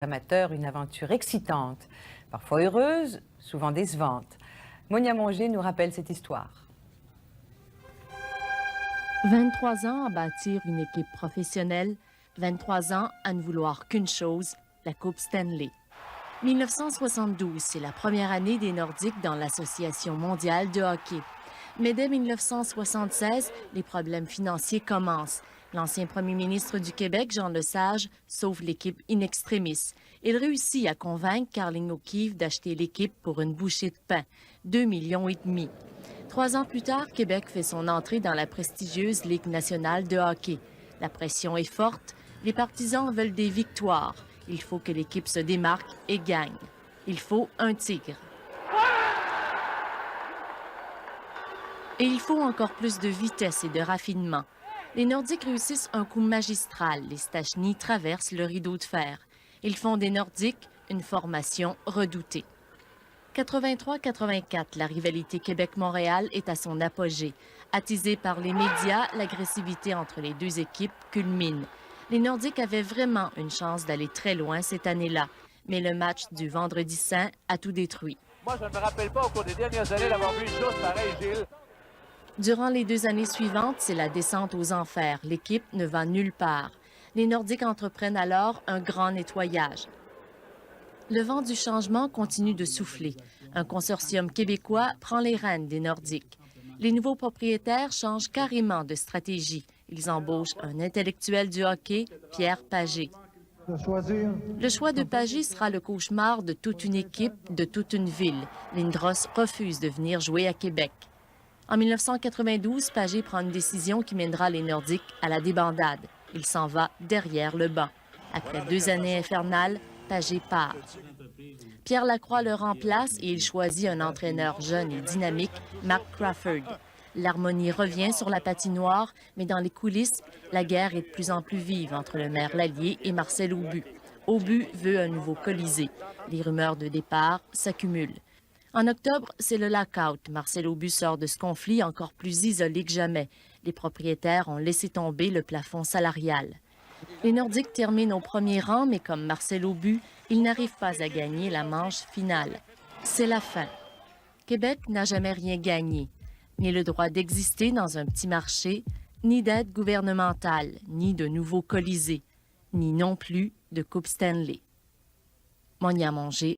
Amateurs, une aventure excitante, parfois heureuse, souvent décevante. Monia Monger nous rappelle cette histoire. 23 ans à bâtir une équipe professionnelle, 23 ans à ne vouloir qu'une chose, la Coupe Stanley. 1972, c'est la première année des Nordiques dans l'Association mondiale de hockey. Mais dès 1976, les problèmes financiers commencent. L'ancien premier ministre du Québec, Jean Lesage, sauve l'équipe in extremis. Il réussit à convaincre Carling O'Keefe d'acheter l'équipe pour une bouchée de pain, 2,5 millions. 3 ans plus tard, Québec fait son entrée dans la prestigieuse Ligue nationale de hockey. La pression est forte, les partisans veulent des victoires. Il faut que l'équipe se démarque et gagne. Il faut un tigre. Et il faut encore plus de vitesse et de raffinement. Les Nordiques réussissent un coup magistral. Les Stachny traversent le rideau de fer. Ils font des Nordiques une formation redoutée. 83-84, la rivalité Québec-Montréal est à son apogée. Attisée par les médias, l'agressivité entre les deux équipes culmine. Les Nordiques avaient vraiment une chance d'aller très loin cette année-là. Mais le match du Vendredi saint a tout détruit. Moi, je ne me rappelle pas au cours des dernières années d'avoir vu une chose pareille, Gilles. Durant les 2 années suivantes, c'est la descente aux enfers. L'équipe ne va nulle part. Les Nordiques entreprennent alors un grand nettoyage. Le vent du changement continue de souffler. Un consortium québécois prend les rênes des Nordiques. Les nouveaux propriétaires changent carrément de stratégie. Ils embauchent un intellectuel du hockey, Pierre Pagé. Le choix de Pagé sera le cauchemar de toute une équipe, de toute une ville. Lindros refuse de venir jouer à Québec. En 1992, Pagé prend une décision qui mènera les Nordiques à la débandade. Il s'en va derrière le banc. Après 2 années infernales, Pagé part. Pierre Lacroix le remplace et il choisit un entraîneur jeune et dynamique, Mark Crawford. L'harmonie revient sur la patinoire, mais dans les coulisses, la guerre est de plus en plus vive entre le maire Lallier et Marcel Aubu. Aubu veut un nouveau Colisée. Les rumeurs de départ s'accumulent. En octobre, c'est le lockout. Marcel Aubu sort de ce conflit encore plus isolé que jamais. Les propriétaires ont laissé tomber le plafond salarial. Les Nordiques terminent au premier rang, mais comme Marcel Aubu, ils n'arrivent pas à gagner la manche finale. C'est la fin. Québec n'a jamais rien gagné. Ni le droit d'exister dans un petit marché, ni d'aide gouvernementale, ni de nouveaux Colisées, ni non plus de Coupe Stanley. Monia Monger.